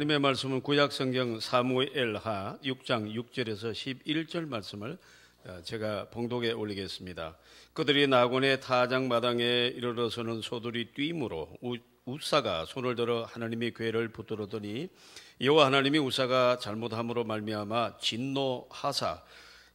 하나님의 말씀은 구약성경 사무엘하 6장 6절에서 11절 말씀을 제가 봉독에 올리겠습니다. 그들이 나곤의 타작마당에 이르러서는 소들이 뛰므로 우사가 손을 들어 하나님의 궤를 붙들었더니 여호와 하나님이 우사가 잘못함으로 말미암아 진노하사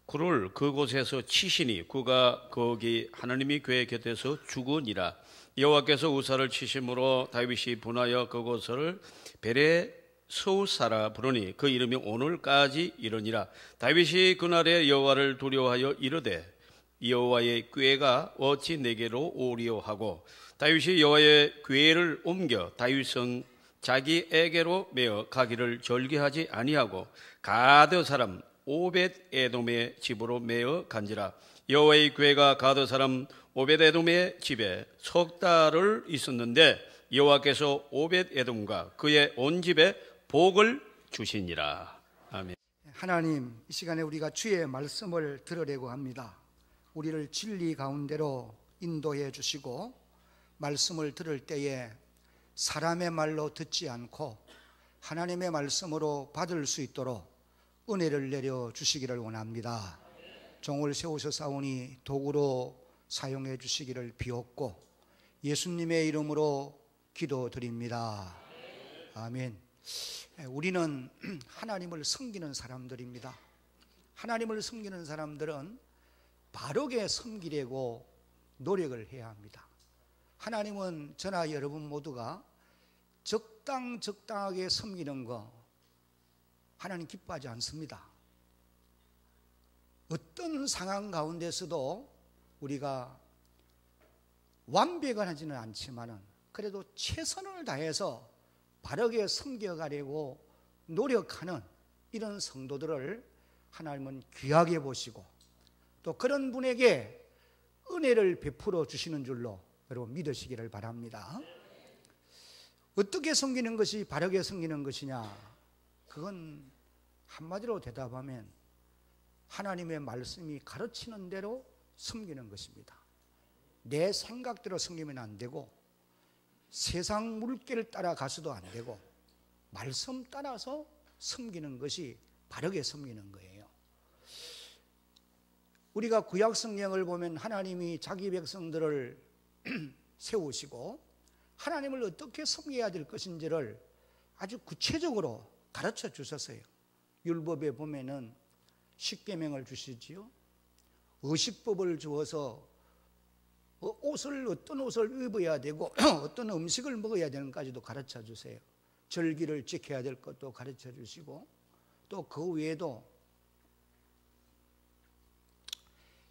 그를 그곳에서 치시니 그가 거기 하나님의 궤 곁에서 죽으니라. 여호와께서 우사를 치심으로 다윗이 분하여 그곳을 베레소사라 부르니 그 이름이 오늘까지 이르니라. 다윗이 그날에 여호와를 두려워하여 이르되 여호와의 궤가 어찌 내게로 오리오 하고 다윗이 여호와의 궤를 옮겨 다윗은 자기에게로 메어 가기를 절개하지 아니하고 가드 사람 오벳 에돔의 집으로 메어 간지라. 여호와의 궤가 가드 사람 오벳 에돔의 집에 석 달을 있었는데 여호와께서 오벳 에돔과 그의 온 집에 복을 주시니라. 아멘. 하나님, 이 시간에 우리가 주의 말씀을 들으려고 합니다. 우리를 진리 가운데로 인도해 주시고 말씀을 들을 때에 사람의 말로 듣지 않고 하나님의 말씀으로 받을 수 있도록 은혜를 내려 주시기를 원합니다. 종을 세우셨사오니 도구로 사용해 주시기를 비옵고 예수님의 이름으로 기도드립니다. 아멘. 우리는 하나님을 섬기는 사람들입니다. 하나님을 섬기는 사람들은 바르게 섬기려고 노력을 해야 합니다. 하나님은 저나 여러분 모두가 적당하게 섬기는 거 하나님 기뻐하지 않습니다. 어떤 상황 가운데서도 우리가 완벽하지는 않지만은 그래도 최선을 다해서 바르게 섬겨가려고 노력하는 이런 성도들을 하나님은 귀하게 보시고 또 그런 분에게 은혜를 베풀어 주시는 줄로 여러분 믿으시기를 바랍니다. 어떻게 섬기는 것이 바르게 섬기는 것이냐? 그건 한마디로 대답하면 하나님의 말씀이 가르치는 대로 섬기는 것입니다. 내 생각대로 섬기면 안 되고 세상 물결을 따라가서도 안 되고 말씀 따라서 섬기는 것이 바르게 섬기는 거예요. 우리가 구약 성경을 보면 하나님이 자기 백성들을 세우시고 하나님을 어떻게 섬겨야 될 것인지를 아주 구체적으로 가르쳐 주셨어요. 율법에 보면은 십계명을 주시지요. 의식법을 주어서 어떤 옷을 입어야 되고 어떤 음식을 먹어야 되는까지도 가르쳐 주세요. 절기를 지켜야 될 것도 가르쳐 주시고 또 그 외에도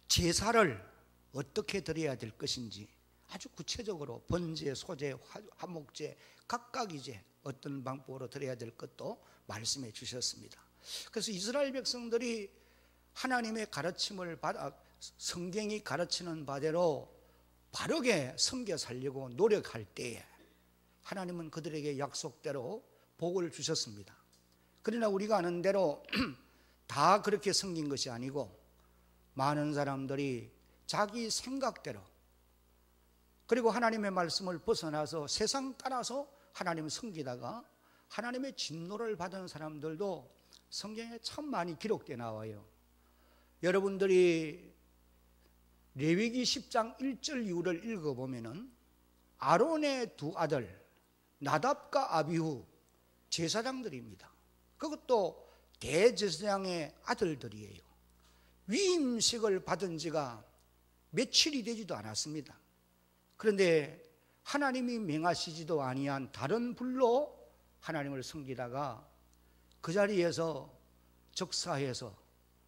제사를 어떻게 드려야 될 것인지 아주 구체적으로 번제, 소제, 화목제, 각각이제 어떤 방법으로 드려야 될 것도 말씀해 주셨습니다. 그래서 이스라엘 백성들이 하나님의 가르침을 받아 성경이 가르치는 바대로 바르게 섬겨 살려고 노력할 때에 하나님은 그들에게 약속대로 복을 주셨습니다. 그러나 우리가 아는 대로 다 그렇게 섬긴 것이 아니고 많은 사람들이 자기 생각대로 그리고 하나님의 말씀을 벗어나서 세상 따라서 하나님을 섬기다가 하나님의 진노를 받은 사람들도 성경에 참 많이 기록되어 나와요. 여러분들이 레위기 10장 1절 이후를 읽어보면은 아론의 두 아들 나답과 아비후 제사장들입니다. 그것도 대제사장의 아들들이에요. 위임식을 받은 지가 며칠이 되지도 않았습니다. 그런데 하나님이 명하시지도 아니한 다른 불로 하나님을 섬기다가 그 자리에서 적사해서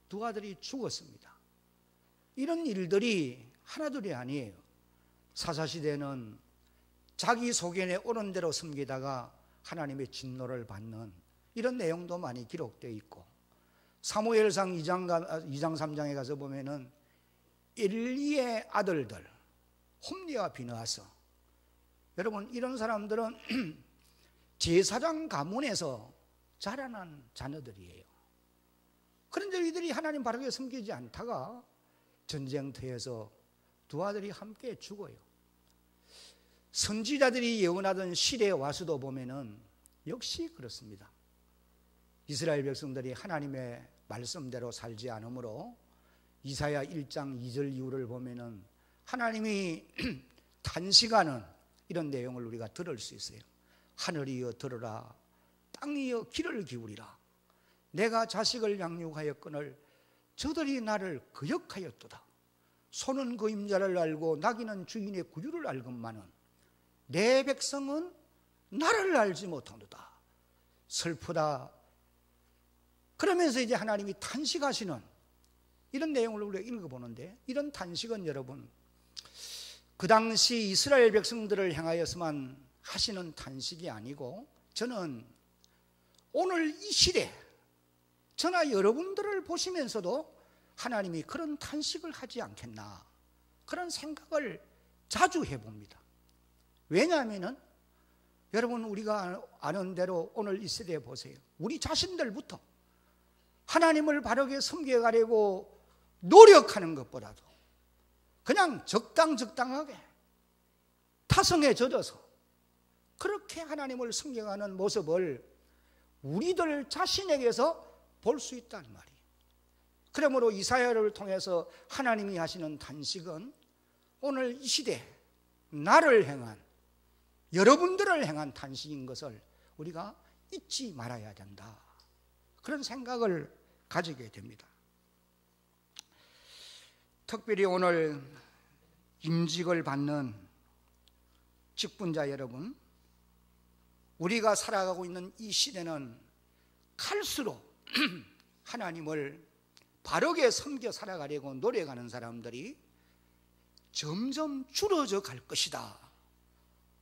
두 아들이 죽었습니다. 이런 일들이 하나둘이 아니에요. 사사시대는 자기 속견에 옳은 대로 섬기다가 하나님의 진노를 받는 이런 내용도 많이 기록되어 있고 사무엘상 2장 3장에 가서 보면은 엘리의 아들들 홈리와 비느하스, 여러분 이런 사람들은 제사장 가문에서 자라난 자녀들이에요. 그런데 이들이 하나님 바르게 섬기지 않다가 전쟁터에서 두 아들이 함께 죽어요. 선지자들이 예언하던 시대에 와서도 보면은 역시 그렇습니다. 이스라엘 백성들이 하나님의 말씀대로 살지 않으므로 이사야 1장 2절 이후를 보면은 하나님이 단시간은 이런 내용을 우리가 들을 수 있어요. 하늘이여 들으라, 땅이여 귀를 기울이라. 내가 자식을 양육하였거늘 저들이 나를 거역하였도다. 소는 그 임자를 알고 나귀는 주인의 구유를 알건만은 내 백성은 나를 알지 못하노다. 슬프다. 그러면서 이제 하나님이 탄식하시는 이런 내용을 우리가 읽어보는데, 이런 탄식은 여러분 그 당시 이스라엘 백성들을 향하여서만 하시는 탄식이 아니고, 저는 오늘 이 시대 저나 여러분들을 보시면서도 하나님이 그런 탄식을 하지 않겠나, 그런 생각을 자주 해봅니다. 왜냐하면은 여러분, 우리가 아는 대로 오늘 이 시대에 보세요. 우리 자신들부터 하나님을 바르게 섬겨가려고 노력하는 것보다도 그냥 적당하게 타성에 젖어서 그렇게 하나님을 섬겨가는 모습을 우리들 자신에게서 볼 수 있다는 말이에요. 그러므로 이사야를 통해서 하나님이 하시는 탄식은 오늘 이 시대 나를 향한, 여러분들을 향한 탄식인 것을 우리가 잊지 말아야 된다, 그런 생각을 가지게 됩니다. 특별히 오늘 임직을 받는 직분자 여러분, 우리가 살아가고 있는 이 시대는 갈수록 하나님을 바르게 섬겨 살아가려고 노력하는 사람들이 점점 줄어져 갈 것이다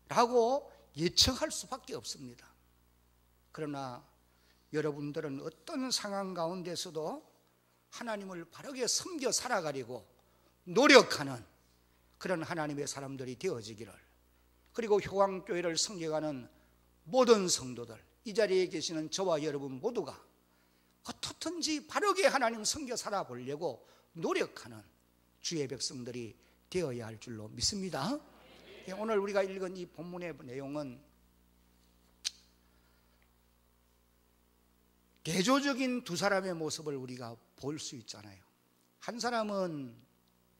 라고 예측할 수밖에 없습니다. 그러나 여러분들은 어떤 상황 가운데서도 하나님을 바르게 섬겨 살아가려고 노력하는 그런 하나님의 사람들이 되어지기를, 그리고 효광교회를 섬겨가는 모든 성도들, 이 자리에 계시는 저와 여러분 모두가 어떻든지 바르게 하나님 섬겨 살아보려고 노력하는 주의 백성들이 되어야 할 줄로 믿습니다. 오늘 우리가 읽은 이 본문의 내용은 대조적인 두 사람의 모습을 우리가 볼 수 있잖아요. 한 사람은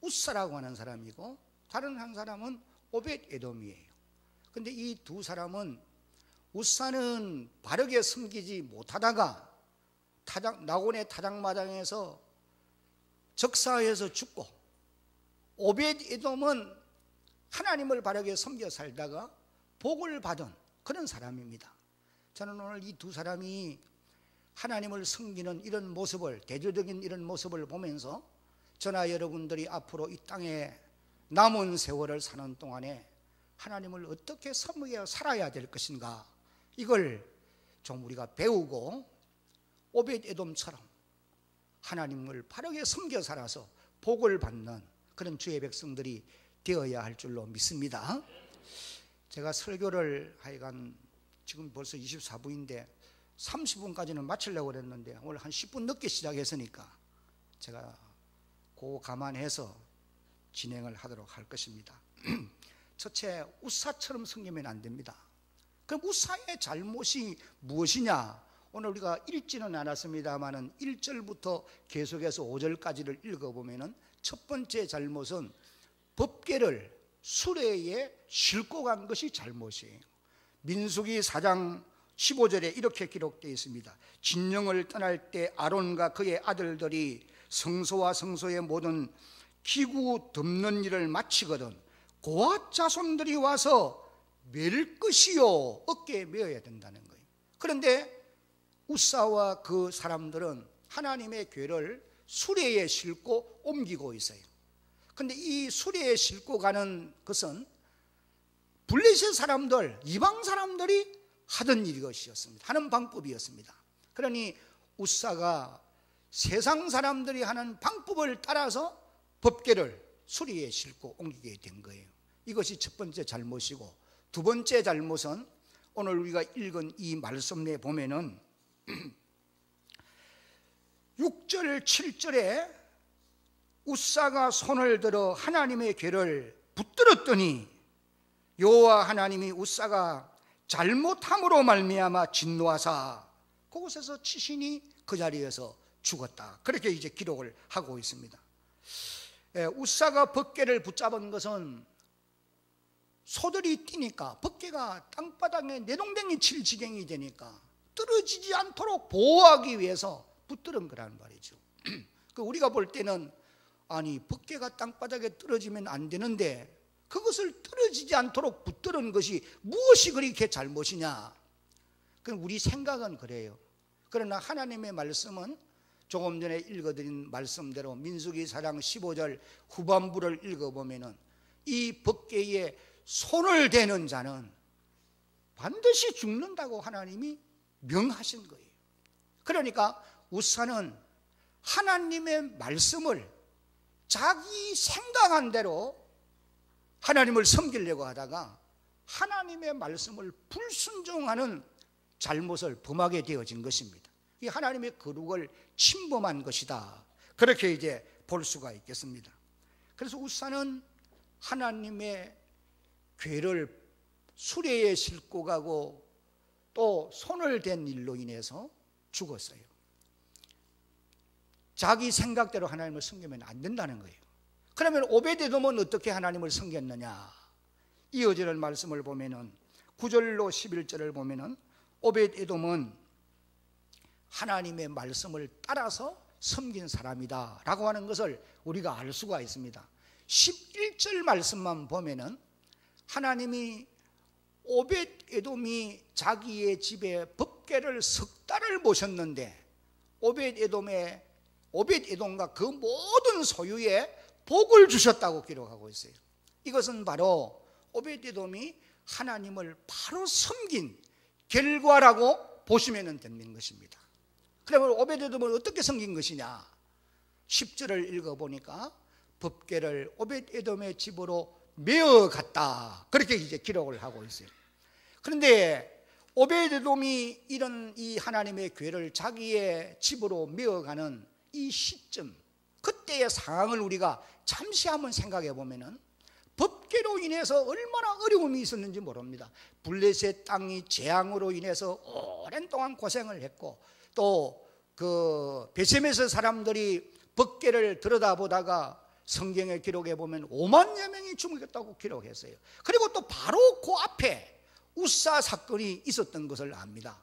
웃사라고 하는 사람이고 다른 한 사람은 오벳 에돔이에요. 그런데 이 두 사람은 웃사는 바르게 섬기지 못하다가 나곤의 타작마당에서 적사해서 죽고, 오벳 에돔은 하나님을 바르게 섬겨 살다가 복을 받은 그런 사람입니다. 저는 오늘 이 두 사람이 하나님을 섬기는 이런 모습을, 대조적인 이런 모습을 보면서 저나 여러분들이 앞으로 이 땅에 남은 세월을 사는 동안에 하나님을 어떻게 섬겨 살아야 될 것인가, 이걸 좀 우리가 배우고 오벳 에돔처럼 하나님을 바르게 섬겨 살아서 복을 받는 그런 주의 백성들이 되어야 할 줄로 믿습니다. 제가 설교를 하여간 지금 벌써 24분인데 30분까지는 마치려고 그랬는데 오늘 한 10분 늦게 시작했으니까 제가 그거 감안해서 진행을 하도록 할 것입니다. 첫째, 웃사처럼 섬기면 안 됩니다. 그럼 웃사의 잘못이 무엇이냐? 오늘 우리가 읽지는 않았습니다만은 1절부터 계속해서 5절까지를 읽어보면은 첫 번째 잘못은 법궤를 수레에 싣고 간 것이 잘못이에요. 민수기 4장 15절에 이렇게 기록되어 있습니다. 진영을 떠날 때 아론과 그의 아들들이 성소와 성소의 모든 기구 덮는 일을 마치거든 고앗 자손들이 와서 맬 것이요, 어깨에 메어야 된다는 거예요. 그런데 웃사와 그 사람들은 하나님의 궤를 수레에 싣고 옮기고 있어요. 그런데 이 수레에 싣고 가는 것은 블레셋 사람들, 이방 사람들이 하던 일이었습니다. 하는 방법이었습니다. 그러니 웃사가 세상 사람들이 하는 방법을 따라서 법궤를 수레에 싣고 옮기게 된 거예요. 이것이 첫 번째 잘못이고, 두 번째 잘못은 오늘 우리가 읽은 이 말씀에 보면은 6절 7절에 웃사가 손을 들어 하나님의 궤를 붙들었더니 여호와 하나님이 웃사가 잘못함으로 말미암아 진노하사 그곳에서 치신이 그 자리에서 죽었다. 그렇게 이제 기록을 하고 있습니다. 웃사가 벗개를 붙잡은 것은 소들이 뛰니까 벗개가 땅바닥에 내동댕이 칠 지경이 되니까 떨어지지 않도록 보호하기 위해서 붙들은 거란 말이죠. 우리가 볼 때는 아니 벗개가 땅바닥에 떨어지면 안 되는데 그것을 떨어지지 않도록 붙들은 것이 무엇이 그렇게 잘못이냐? 그럼 우리 생각은 그래요. 그러나 하나님의 말씀은 조금 전에 읽어드린 말씀대로 민수기 4장 15절 후반부를 읽어보면은 이 벗개에 손을 대는 자는 반드시 죽는다고 하나님이 명하신 거예요. 그러니까 웃사는 하나님의 말씀을 자기 생각한 대로 하나님을 섬기려고 하다가 하나님의 말씀을 불순종하는 잘못을 범하게 되어진 것입니다. 이 하나님의 거룩을 침범한 것이다. 그렇게 이제 볼 수가 있겠습니다. 그래서 웃사는 하나님의 궤를 수레에 싣고 가고 또 손을 댄 일로 인해서 죽었어요. 자기 생각대로 하나님을 섬기면 안 된다는 거예요. 그러면 오베데돔은 어떻게 하나님을 섬겼느냐? 이어지는 말씀을 보면은 9절로 11절을 보면은 오베데돔은 하나님의 말씀을 따라서 섬긴 사람이다 라고 하는 것을 우리가 알 수가 있습니다. 11절 말씀만 보면은 하나님이 오벳에돔이 자기의 집에 법궤를 석 달을 모셨는데 오벳에돔과 그 모든 소유에 복을 주셨다고 기록하고 있어요. 이것은 바로 오벳에돔이 하나님을 바로 섬긴 결과라고 보시면 되는 것입니다. 그러면 오벳에돔을 어떻게 섬긴 것이냐? 10절을 읽어보니까 법궤를 오벳에돔의 집으로 메어갔다. 그렇게 이제 기록을 하고 있어요. 그런데 오벳에돔이 이런 이 하나님의 궤를 자기의 집으로 메어가는 이 시점, 그때의 상황을 우리가 잠시 한번 생각해 보면은 법궤로 인해서 얼마나 어려움이 있었는지 모릅니다. 블레셋 땅이 재앙으로 인해서 오랜 동안 고생을 했고 또 그 베셈에서 사람들이 법궤를 들여다보다가 성경에 기록해 보면 5만여 명이 죽었다고 기록했어요. 그리고 또 바로 그 앞에 웃사 사건이 있었던 것을 압니다.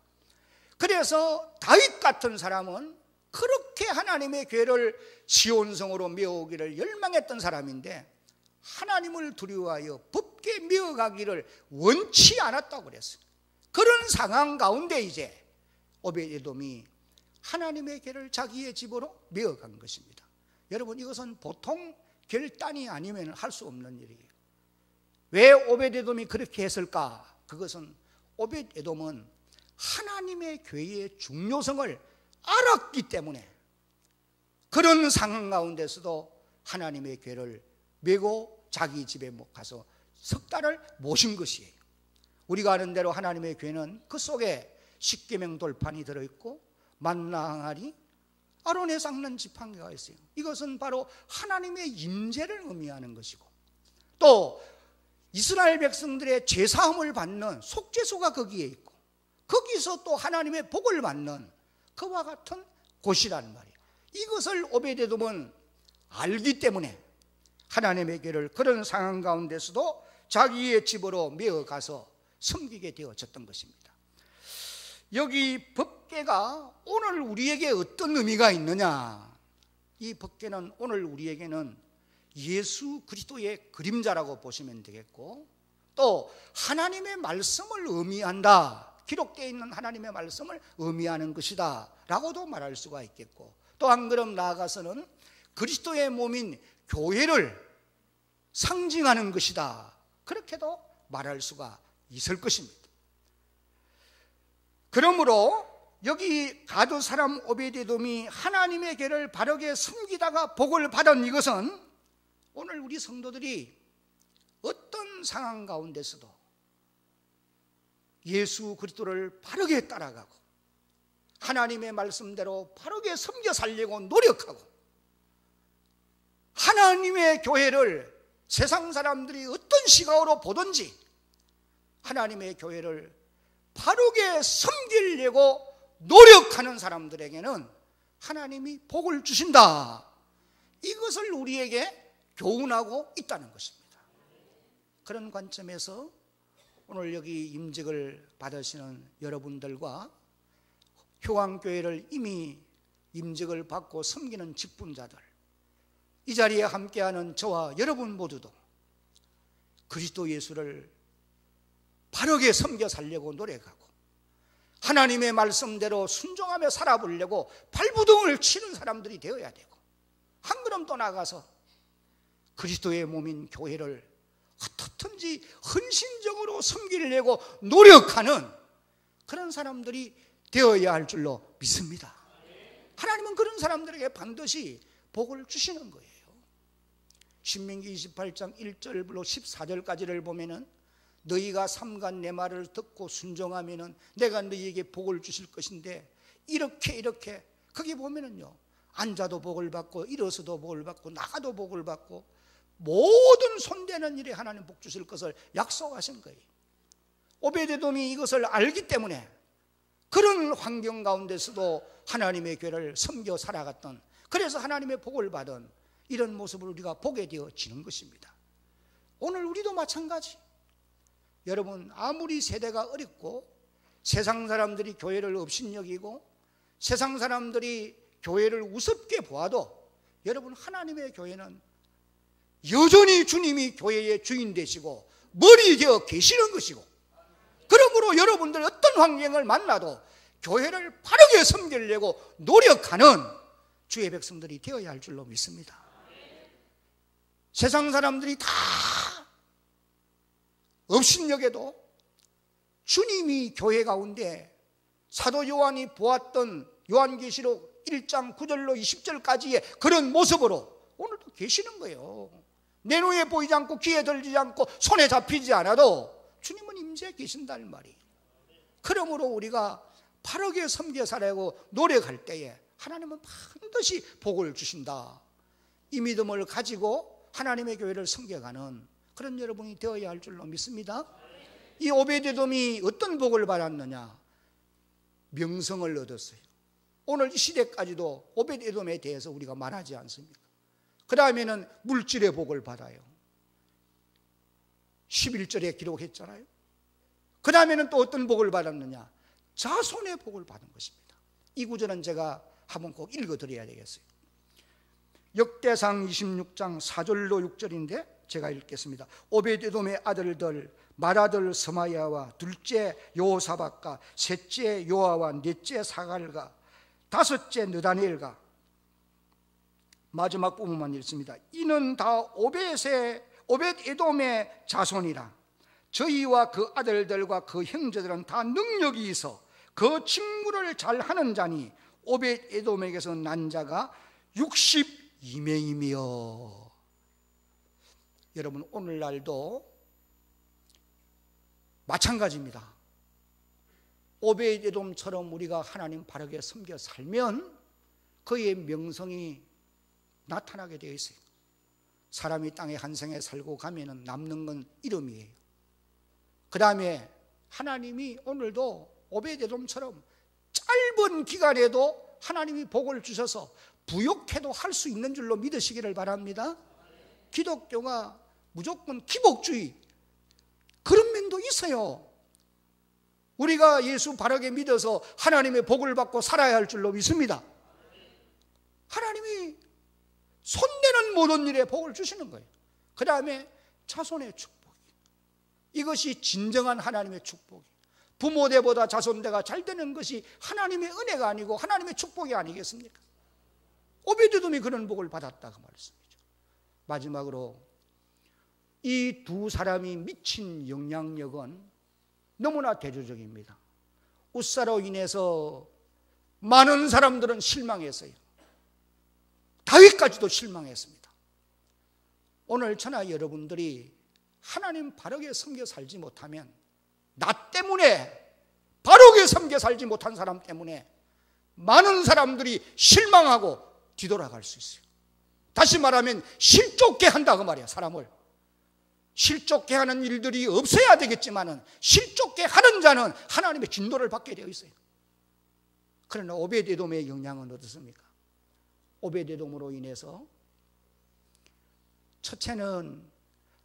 그래서 다윗 같은 사람은 그렇게 하나님의 궤를 시온성으로 메어오기를 열망했던 사람인데 하나님을 두려워하여 법궤 메어가기를 원치 않았다고 그랬어요. 그런 상황 가운데 이제 오벳에돔이 하나님의 궤를 자기의 집으로 메어간 것입니다. 여러분, 이것은 보통 결단이 아니면 할 수 없는 일이에요. 왜 오벳에돔이 그렇게 했을까? 그것은 오벳에돔은 하나님의 궤의 중요성을 알았기 때문에 그런 상황 가운데서도 하나님의 궤를 메고 자기 집에 가서 석 달을 모신 것이에요. 우리가 아는 대로 하나님의 궤는 그 속에 십계명 돌판이 들어있고 만나 항아리, 아론의 쌍난 지팡이가 있어요. 이것은 바로 하나님의 임재를 의미하는 것이고 또 이스라엘 백성들의 죄사함을 받는 속죄소가 거기에 있고 거기서 또 하나님의 복을 받는 그와 같은 곳이란 말이에요. 이것을 오벳에돔은 알기 때문에 하나님의 궤를 그런 상황 가운데서도 자기의 집으로 메어가서 섬기게 되어졌던 것입니다. 여기 법궤가 오늘 우리에게 어떤 의미가 있느냐? 이 법궤는 오늘 우리에게는 예수 그리스도의 그림자라고 보시면 되겠고 또 하나님의 말씀을 의미한다. 기록되어 있는 하나님의 말씀을 의미하는 것이다 라고도 말할 수가 있겠고 또 한 걸음 나아가서는 그리스도의 몸인 교회를 상징하는 것이다. 그렇게도 말할 수가 있을 것입니다. 그러므로 여기 가드 사람 오벳에돔이 하나님의 궤를 바르게 섬기다가 복을 받은 이것은 오늘 우리 성도들이 어떤 상황 가운데서도 예수 그리스도를 바르게 따라가고 하나님의 말씀대로 바르게 섬겨 살려고 노력하고 하나님의 교회를 세상 사람들이 어떤 시각으로 보든지 하나님의 교회를 바르게 섬기려고 노력하는 사람들에게는 하나님이 복을 주신다. 이것을 우리에게 교훈하고 있다는 것입니다. 그런 관점에서 오늘 여기 임직을 받으시는 여러분들과 효왕교회를 이미 임직을 받고 섬기는 직분자들, 이 자리에 함께하는 저와 여러분 모두도 그리스도 예수를 바르게 섬겨 살려고 노력하고 하나님의 말씀대로 순종하며 살아보려고 발부둥을 치는 사람들이 되어야 되고, 한 걸음 더 나아가서 그리스도의 몸인 교회를 어떻든지 헌신적으로 섬기려고 노력하는 그런 사람들이 되어야 할 줄로 믿습니다. 하나님은 그런 사람들에게 반드시 복을 주시는 거예요. 신명기 28장 1절로 14절까지를 보면은 너희가 삼간 내 말을 듣고 순종하면은 내가 너희에게 복을 주실 것인데, 이렇게 거기 보면은요, 앉아도 복을 받고 일어서도 복을 받고 나가도 복을 받고 모든 손대는 일에 하나님 복 주실 것을 약속하신 거예요. 오베데돔이 이것을 알기 때문에 그런 환경 가운데서도 하나님의 교회를 섬겨 살아갔던, 그래서 하나님의 복을 받은 이런 모습을 우리가 보게 되어지는 것입니다. 오늘 우리도 마찬가지. 여러분, 아무리 세대가 어렵고 세상 사람들이 교회를 업신여기고 세상 사람들이 교회를 우습게 보아도, 여러분, 하나님의 교회는 여전히 주님이 교회의 주인 되시고 머리 되어 계시는 것이고, 그러므로 여러분들 어떤 환경을 만나도 교회를 바르게 섬기려고 노력하는 주의 백성들이 되어야 할 줄로 믿습니다. 세상 사람들이 다 업신여겨도 주님이 교회 가운데 사도 요한이 보았던 요한계시록 1장 9절로 20절까지의 그런 모습으로 오늘도 계시는 거예요. 내 눈에 보이지 않고 귀에 들리지 않고 손에 잡히지 않아도 주님은 임재해 계신다는 말이에요. 그러므로 우리가 바르게 섬겨 살아고 노력할 때에 하나님은 반드시 복을 주신다. 이 믿음을 가지고 하나님의 교회를 섬겨가는 그런 여러분이 되어야 할 줄로 믿습니다. 이 오베데돔이 어떤 복을 받았느냐? 명성을 얻었어요. 오늘 이 시대까지도 오베데돔에 대해서 우리가 말하지 않습니까? 그 다음에는 물질의 복을 받아요. 11절에 기록했잖아요. 그 다음에는 또 어떤 복을 받았느냐? 자손의 복을 받은 것입니다. 이 구절은 제가 한번 꼭 읽어드려야 되겠어요. 역대상 26장 4절로 6절인데 제가 읽겠습니다. 오베데돔의 아들들 맏아들 스마야와 둘째 여호사밧과 셋째 요아와 넷째 사갈과 다섯째 느다니엘과, 마지막 부분만 읽습니다. 이는 다 오벳에돔의 자손이라. 저희와 그 아들들과 그 형제들은 다 능력이 있어 그 직무를 잘하는 자니 오벳에돔에게서 난 자가 62명이며. 여러분, 오늘날도 마찬가지입니다. 오벳에돔처럼 우리가 하나님 바르게 섬겨 살면 그의 명성이 나타나게 되어 있어요. 사람이 땅에 한 생에 살고 가면은 남는 건 이름이에요. 그 다음에 하나님이 오늘도 오베데돔처럼 짧은 기간에도 하나님이 복을 주셔서 부욕해도 할 수 있는 줄로 믿으시기를 바랍니다. 기독교가 무조건 기복주의, 그런 면도 있어요. 우리가 예수 바르게 믿어서 하나님의 복을 받고 살아야 할 줄로 믿습니다. 하나님이 손대는 모든 일에 복을 주시는 거예요. 그 다음에 자손의 축복이, 이것이 진정한 하나님의 축복이, 부모대보다 자손대가 잘 되는 것이 하나님의 은혜가 아니고 하나님의 축복이 아니겠습니까? 오베데돔이 그런 복을 받았다 그 말씀이죠. 마지막으로 이 두 사람이 미친 영향력은 너무나 대조적입니다. 웃사로 인해서 많은 사람들은 실망했어요. 다윗까지도 실망했습니다. 오늘 저나 여러분들이 하나님 바르게 섬겨 살지 못하면, 나 때문에 바르게 섬겨 살지 못한 사람 때문에 많은 사람들이 실망하고 뒤돌아갈 수 있어요. 다시 말하면 실족게 한다 그 말이야. 사람을 실족게 하는 일들이 없어야 되겠지만은 실족게 하는 자는 하나님의 진노를 받게 되어 있어요. 그러나 오벳에돔의 영향은 어떻습니까? 오벳에돔으로 인해서 첫째는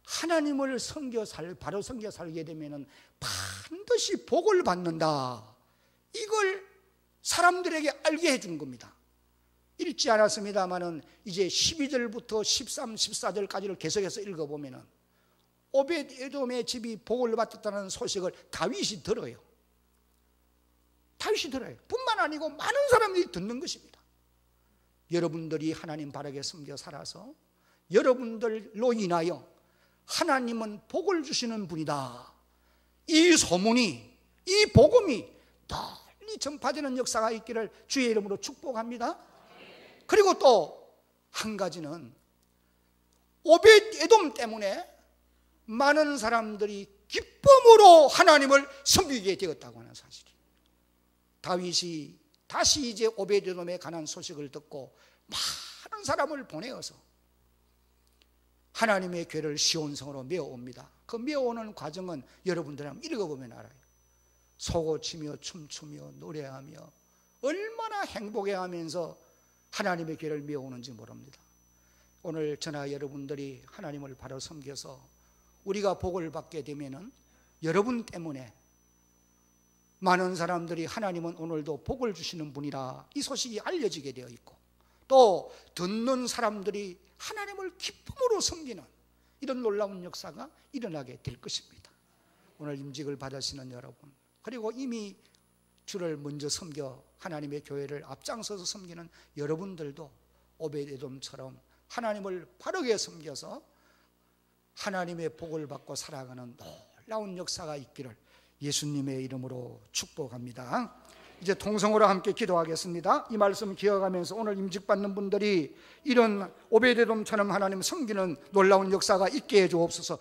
하나님을 바로 섬겨 살게 되면 반드시 복을 받는다. 이걸 사람들에게 알게 해준 겁니다. 읽지 않았습니다만은 이제 12절부터 13, 14절까지를 계속해서 읽어보면은 오벳에돔의 집이 복을 받았다는 소식을 다윗이 들어요. 다윗이 들어요. 뿐만 아니고 많은 사람들이 듣는 것입니다. 여러분들이 하나님 바르게 섬겨 살아서 여러분들로 인하여 하나님은 복을 주시는 분이다. 이 소문이, 이 복음이 널리 전파되는 역사가 있기를 주의 이름으로 축복합니다. 그리고 또 한 가지는 오벳에돔 때문에 많은 사람들이 기쁨으로 하나님을 섬기게 되었다고 하는 사실이. 다윗이 다시 이제 오벳에돔에 관한 소식을 듣고 많은 사람을 보내어서 하나님의 궤를 시온성으로 메어옵니다. 그 메어오는 과정은 여러분들 한번 읽어보면 알아요. 소고치며 춤추며 노래하며 얼마나 행복해하면서 하나님의 궤를 메어오는지 모릅니다. 오늘 저나 여러분들이 하나님을 바로 섬겨서 우리가 복을 받게 되면은 여러분 때문에 많은 사람들이 하나님은 오늘도 복을 주시는 분이라 이 소식이 알려지게 되어 있고, 또 듣는 사람들이 하나님을 기쁨으로 섬기는 이런 놀라운 역사가 일어나게 될 것입니다. 오늘 임직을 받으시는 여러분, 그리고 이미 주를 먼저 섬겨 하나님의 교회를 앞장서서 섬기는 여러분들도 오벳에돔처럼 하나님을 바르게 섬겨서 하나님의 복을 받고 살아가는 놀라운 역사가 있기를 예수님의 이름으로 축복합니다. 이제 통성으로 함께 기도하겠습니다. 이 말씀 기억하면서 오늘 임직받는 분들이 이런 오벳에돔처럼 하나님 섬기는 놀라운 역사가 있게 해 주옵소서.